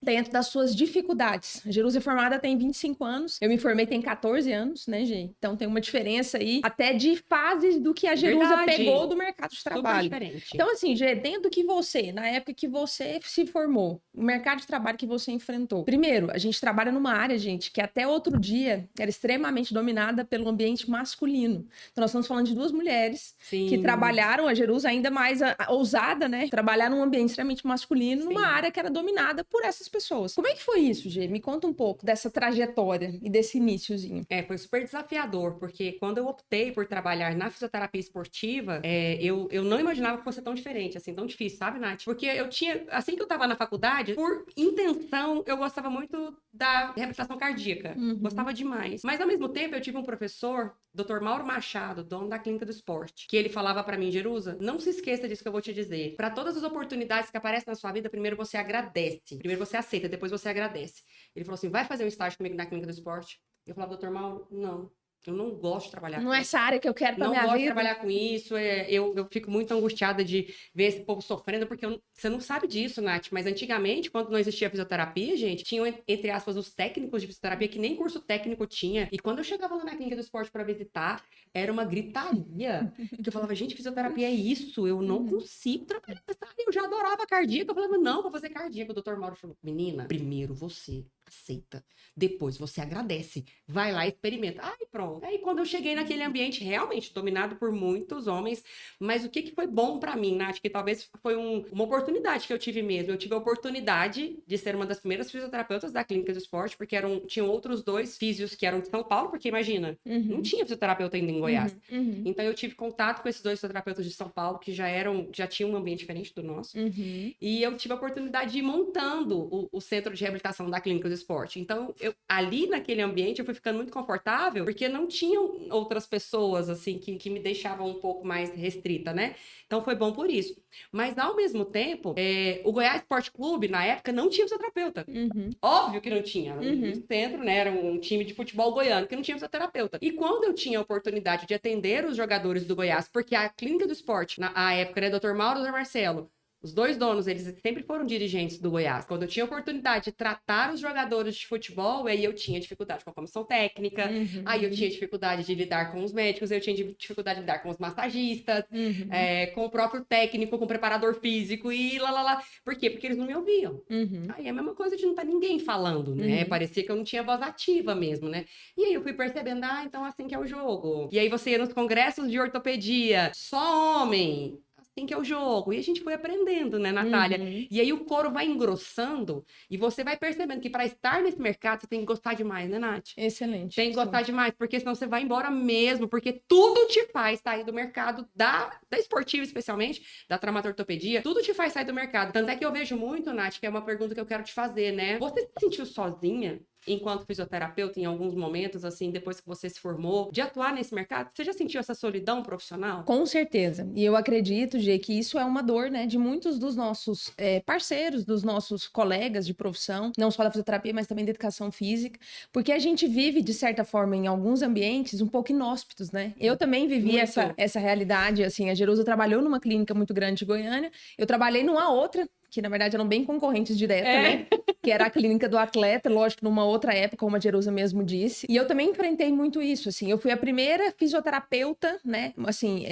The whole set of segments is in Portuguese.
dentro das suas dificuldades. A Jerusa é formada tem 25 anos, eu me formei tem 14 anos, né, gente? Então tem uma diferença aí, até de fases do que a Jerusa pegou do mercado de trabalho. Super diferente. Então, assim, Gê, dentro do que você, na época que você se formou, o mercado de trabalho que você enfrentou. Primeiro, a gente trabalha numa área, gente, que até outro dia era extremamente dominada pelo ambiente masculino. Então, nós estamos falando de duas mulheres que trabalharam, a Jerusa ainda mais ousada, né? Trabalhar num ambiente extremamente masculino, numa área que era dominada por essas pessoas. Como é que foi isso, Gê? Me conta um pouco dessa trajetória e desse iniciozinho. Foi super desafiador, porque quando eu optei por trabalhar na fisioterapia esportiva, eu não imaginava que fosse tão diferente, assim, tão difícil, sabe, Nath? Porque eu tinha, assim que eu tava na faculdade, por intenção, eu gostava muito da reabilitação cardíaca. Gostava demais. Mas, ao mesmo tempo, eu tive um professor, Dr. Mauro Machado, dono da Clínica do Esporte, que ele falava pra mim, Jerusa, não se esqueça disso que eu vou te dizer. Pra todas as oportunidades que aparecem na sua vida, primeiro você agradece. Primeiro você aceita, depois você agradece. Ele falou assim, vai fazer um estágio comigo na Clínica do Esporte? Eu falava, Dr. Mauro, não. Eu não gosto de trabalhar Não é essa área que eu quero pra minha vida. Não gosto de trabalhar com isso. Eu fico muito angustiada de ver esse povo sofrendo, porque você não sabe disso, Nath. Mas antigamente, quando não existia fisioterapia, gente, tinham, entre aspas, os técnicos de fisioterapia, que nem curso técnico tinha. E quando eu chegava lá na Clínica do Esporte pra visitar, era uma gritaria. Que eu falava, gente, fisioterapia é isso. Eu não consigo trabalhar nessa área. Eu já adorava cardíaca. Eu falava, não, vou fazer cardíaca. O doutor Mauro falou, menina, primeiro você aceita, depois você agradece, vai lá e experimenta. Ai, pronto. Aí quando eu cheguei naquele ambiente realmente dominado por muitos homens, mas o que foi bom pra mim, Nath, que talvez foi uma oportunidade que eu tive mesmo. Eu tive a oportunidade de ser uma das primeiras fisioterapeutas da Clínica do Esporte, porque tinham outros dois físios que eram de São Paulo, porque imagina, não tinha fisioterapeuta ainda em Goiás. Então eu tive contato com esses dois fisioterapeutas de São Paulo, que já tinham um ambiente diferente do nosso. E eu tive a oportunidade de ir montando o centro de reabilitação da Clínica do Esporte. Então, ali naquele ambiente, eu fui ficando muito confortável, porque não tinham outras pessoas, assim, que me deixavam um pouco mais restrita, né? Então, foi bom por isso. Mas, ao mesmo tempo, o Goiás Esporte Clube, na época, não tinha fisioterapeuta. Óbvio que não tinha. Era um centro, né? Era um time de futebol goiano que não tinha fisioterapeuta. E quando eu tinha a oportunidade de atender os jogadores do Goiás, porque a Clínica do Esporte, na época, era Dr. Mauro e Dr. Marcelo, os dois donos, eles sempre foram dirigentes do Goiás. Quando eu tinha a oportunidade de tratar os jogadores de futebol, aí eu tinha dificuldade com a comissão técnica, aí eu tinha dificuldade de lidar com os médicos, eu tinha dificuldade de lidar com os massagistas, com o próprio técnico, com o preparador físico e lá. Por quê? Porque eles não me ouviam. Aí é a mesma coisa de não estar ninguém falando, né? Parecia que eu não tinha voz ativa mesmo, né? E aí eu fui percebendo, então assim que é o jogo. E aí você ia nos congressos de ortopedia, só homem, que é o jogo. E a gente foi aprendendo, né, Natália? E aí o couro vai engrossando e você vai percebendo que para estar nesse mercado você tem que gostar demais, né, Nath? Excelente. Tem que gostar demais, porque senão você vai embora mesmo, porque tudo te faz sair do mercado da esportiva, especialmente, da traumatortopedia, tudo te faz sair do mercado. Tanto é que eu vejo muito, Nath, que é uma pergunta que eu quero te fazer, né? Você se sentiu sozinha enquanto fisioterapeuta em alguns momentos, assim, depois que você se formou, de atuar nesse mercado? Você já sentiu essa solidão profissional? Com certeza. E eu acredito, Gê, que isso é uma dor, né, de muitos dos nossos parceiros, dos nossos colegas de profissão, não só da fisioterapia, mas também da educação física, porque a gente vive, de certa forma, em alguns ambientes um pouco inóspitos, né? Eu também vivi essa realidade, assim, a Jerusa trabalhou numa clínica muito grande de Goiânia, eu trabalhei numa outra, que na verdade eram bem concorrentes diretas, né? Que era a clínica do atleta, lógico, numa outra época, como a Jerusa mesmo disse. E eu também enfrentei muito isso, assim. Eu fui a primeira fisioterapeuta, né? Assim,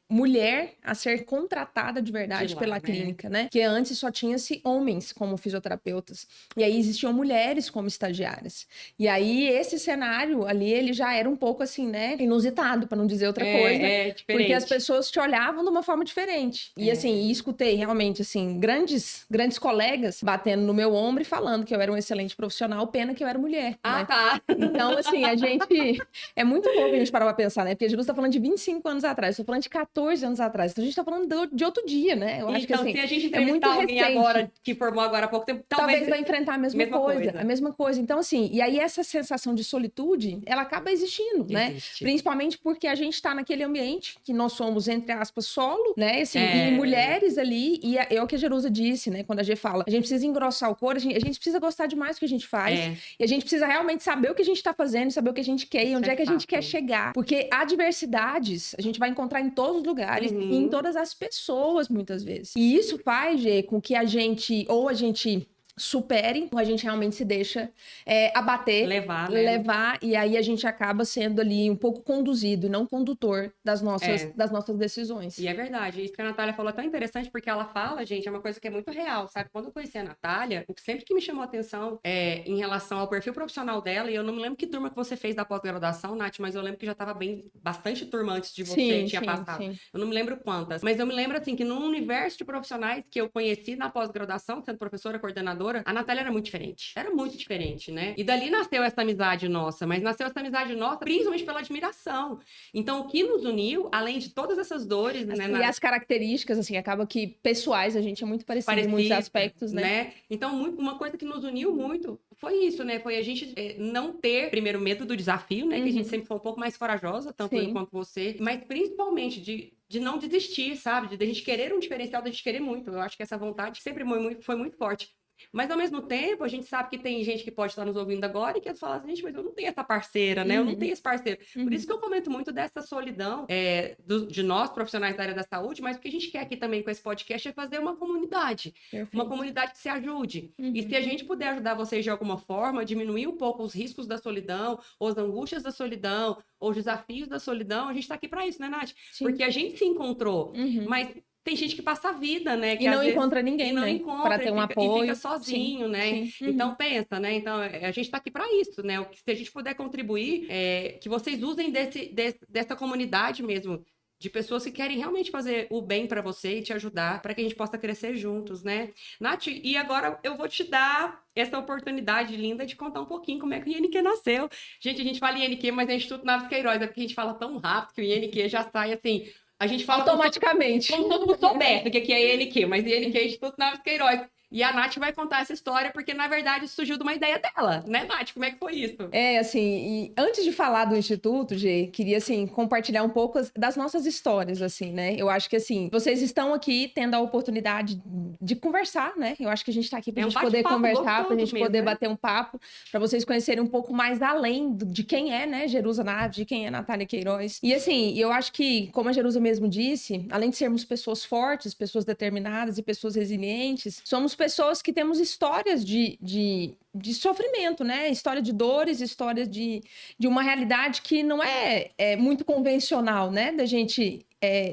mulher a ser contratada de verdade pela clínica, né? Que antes só tinha-se homens como fisioterapeutas. E aí existiam mulheres como estagiárias. E aí esse cenário ali, ele já era um pouco assim, né? Inusitado, para não dizer outra coisa. Diferente. Porque as pessoas te olhavam de uma forma diferente. E assim, escutei realmente, assim, grandes colegas batendo no meu ombro e falando que eu era um excelente profissional, pena que eu era mulher. Ah, né? tá. Então, assim, a gente... É muito louco a gente parar pra pensar, né? Porque a Jerusa tá falando de 25 anos atrás, eu tô falando de 14 anos atrás. Então, a gente tá falando de outro dia, né? Eu acho que, assim, se a gente é muito entrevistar alguém recente. agora, que formou agora há pouco tempo, Talvez vai enfrentar a mesma coisa. coisa. A mesma coisa. Então, assim, e aí essa sensação de solitude, ela acaba existindo, né? Principalmente porque a gente tá naquele ambiente que nós somos, entre aspas, solo, né? Assim, e mulheres ali, e é o que a Jerusa disse, né? Quando a G fala, a gente precisa engrossar o couro, a gente precisa gostar demais do que a gente faz, e a gente precisa realmente saber o que a gente tá fazendo, saber o que a gente quer e onde é que a gente quer chegar. Porque adversidades a gente vai encontrar em todos os lugares e em todas as pessoas, muitas vezes. E isso faz, Gê, com que a gente superem, então a gente realmente se deixa abater, Levar, né? levar, e aí a gente acaba sendo ali um pouco conduzido, e não condutor das nossas decisões. E é verdade, isso que a Natália falou é tão interessante, porque ela fala, gente, é uma coisa que é muito real, sabe? Quando eu conheci a Natália, o que sempre que me chamou a atenção em relação ao perfil profissional dela, e eu não me lembro que turma que você fez da pós-graduação, Nath, mas eu lembro que já estava bastante turma antes de você, tinha passado. Sim. Eu não me lembro quantas, mas eu me lembro, assim, que no universo de profissionais que eu conheci na pós-graduação, sendo professora, coordenadora, a Natália era muito diferente. Era muito diferente, né? E dali nasceu essa amizade nossa, mas nasceu essa amizade nossa principalmente pela admiração. Então, o que nos uniu, além de todas essas dores, né? E as características, assim, acaba que pessoais, a gente é muito parecido em muitos aspectos, né? Então, uma coisa que nos uniu muito foi isso, né? Foi a gente não ter, primeiro, medo do desafio, né? Que a gente sempre foi um pouco mais corajosa, tanto eu quanto você, mas principalmente de não desistir, sabe? De a gente querer um diferencial, de a gente querer muito. Eu acho que essa vontade sempre foi muito forte. Mas, ao mesmo tempo, a gente sabe que tem gente que pode estar nos ouvindo agora e que fala assim, gente, mas eu não tenho essa parceira, né? Eu não tenho esse parceiro. Por isso que eu comento muito dessa solidão de nós, profissionais da área da saúde, mas o que a gente quer aqui também com esse podcast é fazer uma comunidade. Perfeito. Uma comunidade que se ajude. E se a gente puder ajudar vocês de alguma forma, diminuir um pouco os riscos da solidão, ou as angústias da solidão, ou os desafios da solidão, a gente está aqui para isso, né, Nath? Sim. Porque a gente se encontrou, mas tem gente que passa a vida, né? Que e não às encontra vezes, ninguém, não né? encontra, Para ter um apoio. E fica sozinho, né? Sim. Então, pensa, né? Então, a gente tá aqui para isso, né? Se a gente puder contribuir, que vocês usem dessa comunidade mesmo, de pessoas que querem realmente fazer o bem para você e te ajudar, para que a gente possa crescer juntos, né? Nath, e agora eu vou te dar essa oportunidade linda de contar um pouquinho como é que o INQ nasceu. Gente, a gente fala INQ, mas é Instituto Naves Queiroz, é porque a gente fala tão rápido que o INQ já sai assim... A gente fala automaticamente. Como todo mundo soubesse o que é INQ, mas INQ é Instituto Naves Queiroz. E a Nath vai contar essa história porque, na verdade, surgiu de uma ideia dela, né, Nath? Como é que foi isso? Assim, e antes de falar do Instituto, Gê, queria, assim, compartilhar um pouco das nossas histórias, assim, né? Eu acho que, assim, vocês estão aqui tendo a oportunidade de conversar, né? Eu acho que a gente tá aqui pra gente poder conversar, pra gente poder bater um papo, pra vocês conhecerem um pouco mais além de quem é, né, Jerusa Naves, de quem é Natália Queiroz. E, assim, eu acho que, como a Jerusa mesmo disse, além de sermos pessoas fortes, pessoas determinadas e pessoas resilientes, somos pessoas que temos histórias de sofrimento, né? História de dores, história de uma realidade que não é muito convencional, né? Da gente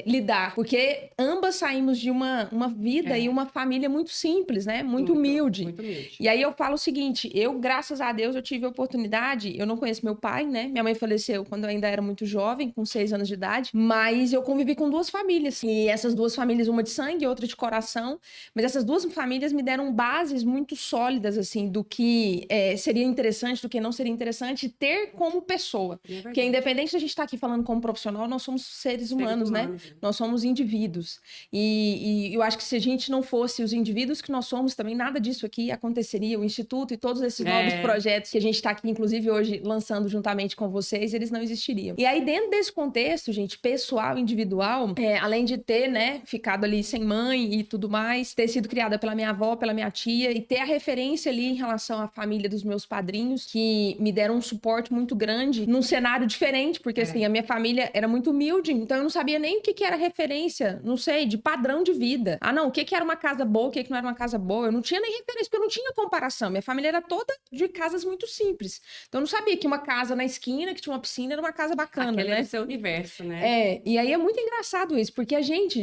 lidar, porque ambas saímos de uma vida e uma família muito simples, né? Muito humilde. Muito humilde. E aí eu falo o seguinte, graças a Deus, eu tive a oportunidade, eu não conheço meu pai, né? Minha mãe faleceu quando eu ainda era muito jovem, com 6 anos de idade, mas eu convivi com 2 famílias. E essas 2 famílias, uma de sangue e outra de coração, mas essas 2 famílias me deram bases muito sólidas, assim, do que seria interessante, do que não seria interessante ter como pessoa. Porque independente de a gente estar aqui falando como profissional, nós somos seres humanos, né? Nós somos indivíduos. E eu acho que se a gente não fosse os indivíduos que nós somos, também nada disso aqui aconteceria. O Instituto e todos esses novos projetos que a gente está aqui, inclusive hoje, lançando juntamente com vocês, eles não existiriam. E aí, dentro desse contexto, gente, pessoal, individual, além de ter, né, ficado ali sem mãe e tudo mais, ter sido criada pela minha avó, pela minha tia, e ter a referência ali em relação à família dos meus padrinhos, que me deram um suporte muito grande, num cenário diferente, porque assim, a minha família era muito humilde, então eu não sabia nem o que era referência, não sei, de padrão de vida. Ah, não, o que era uma casa boa, o que não era uma casa boa. Eu não tinha nem referência, porque eu não tinha comparação. Minha família era toda de casas muito simples. Então eu não sabia que uma casa na esquina, que tinha uma piscina, era uma casa bacana, aquele né? é o seu universo, né? E aí é muito engraçado isso, porque a gente,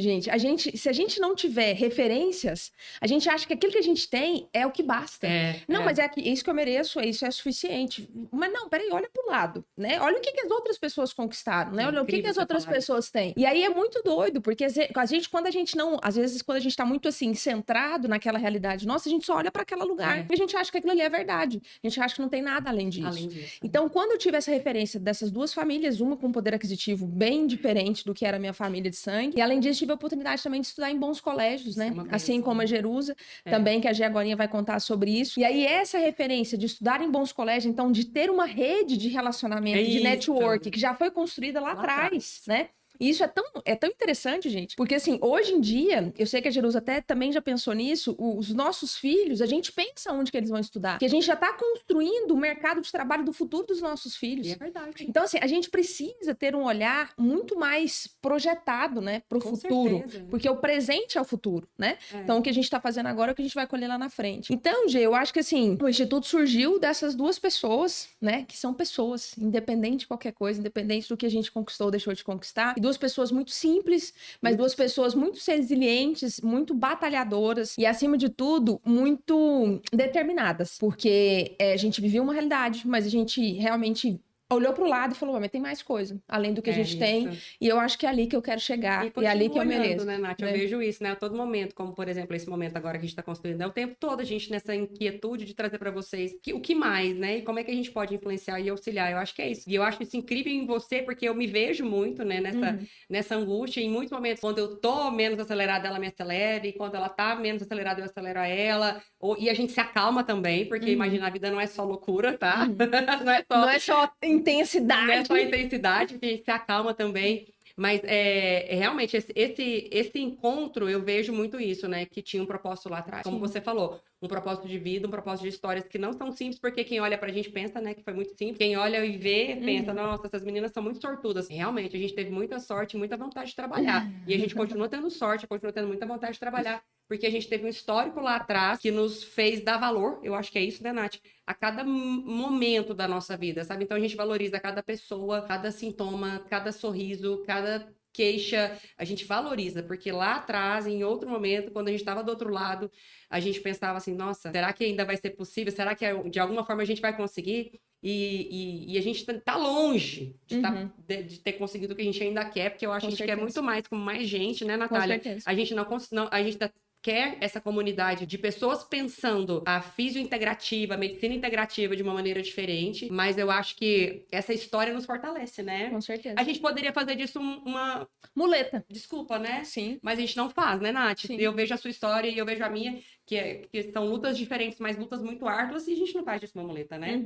se a gente não tiver referências, a gente acha que aquilo que a gente tem é o que basta. Mas é isso que eu mereço, isso é suficiente. Mas não, peraí, olha pro lado, né? Olha o que as outras pessoas conquistaram, né? Olha o que as outras pessoas têm. E aí é muito doido, porque a gente, quando a gente não... Às vezes, quando a gente tá muito, assim, centrado naquela realidade nossa, a gente só olha para aquele lugar. E a gente acha que aquilo ali é verdade. A gente acha que não tem nada além disso. Então, quando eu tive essa referência dessas 2 famílias, uma com poder aquisitivo bem diferente do que era a minha família de sangue, e além disso, tive a oportunidade também de estudar em bons colégios, né? Assim como a Jerusa, também, que a Gê agorinha vai contar sobre isso. E aí, essa referência de estudar em bons colégios, então, de ter uma rede de relacionamento, de network, que já foi construída lá atrás, né? E isso é tão interessante, gente, porque assim, hoje em dia, eu sei que a Jerusa até também já pensou nisso, os nossos filhos, a gente pensa onde que eles vão estudar, que a gente já tá construindo o mercado de trabalho do futuro dos nossos filhos. E é verdade. Então, assim, a gente precisa ter um olhar muito mais projetado, né, pro Com futuro, certeza. porque o presente é o futuro, né? Então, o que a gente tá fazendo agora é o que a gente vai colher lá na frente. Então, Gê, eu acho que assim, o Instituto surgiu dessas duas pessoas, né, que são pessoas, independente de qualquer coisa, independente do que a gente conquistou ou deixou de conquistar, e duas pessoas muito simples, mas duas pessoas muito resilientes, muito batalhadoras e, acima de tudo, muito determinadas, porque a gente vivia uma realidade, mas a gente realmente olhou pro lado e falou, mas tem mais coisa, além do que a gente tem, e eu acho que é ali que eu quero chegar, e é ali que eu mereço. Né, Nath? Eu vejo isso, né? A todo momento, como, por exemplo, esse momento agora que a gente tá construindo, é o tempo todo a gente nessa inquietude de trazer para vocês o que mais, né? E como é que a gente pode influenciar e auxiliar. Eu acho que é isso. E eu acho isso incrível em você, porque eu me vejo muito, né, nessa angústia. Em muitos momentos, quando eu tô menos acelerada, ela me acelera, e quando ela tá menos acelerada, eu acelero a ela. E a gente se acalma também, porque imagina, a vida não é só loucura, tá? Não é só intensidade. Não é só intensidade, porque a gente se acalma também. Mas realmente, esse encontro, eu vejo muito isso, né? Que tinha um propósito lá atrás. Como você falou, um propósito de vida, um propósito de histórias que não são simples, porque quem olha pra gente pensa, né, que foi muito simples. Quem olha e vê, pensa, nossa, essas meninas são muito sortudas. Realmente, a gente teve muita sorte e muita vontade de trabalhar. E a gente continua tendo sorte, continua tendo muita vontade de trabalhar. Porque a gente teve um histórico lá atrás que nos fez dar valor, eu acho que é isso, né, Nath? A cada momento da nossa vida, sabe? Então a gente valoriza cada pessoa, cada sintoma, cada sorriso, cada queixa, a gente valoriza, porque lá atrás, em outro momento, quando a gente estava do outro lado, a gente pensava assim, nossa, será que ainda vai ser possível? Será que de alguma forma a gente vai conseguir? E a gente tá longe de ter conseguido o que a gente ainda quer, porque eu acho que a gente quer muito mais, com mais gente, né, Natália? A gente não, a gente quer essa comunidade de pessoas pensando a fisiointegrativa, a medicina integrativa de uma maneira diferente, mas eu acho que essa história nos fortalece, né? Com certeza. A gente poderia fazer disso uma muleta. Desculpa, né? Sim. Mas a gente não faz, né, Nath? Sim. Eu vejo a sua história e eu vejo a minha, que são lutas diferentes, mas lutas muito árduas, e a gente não faz disso uma muleta, né?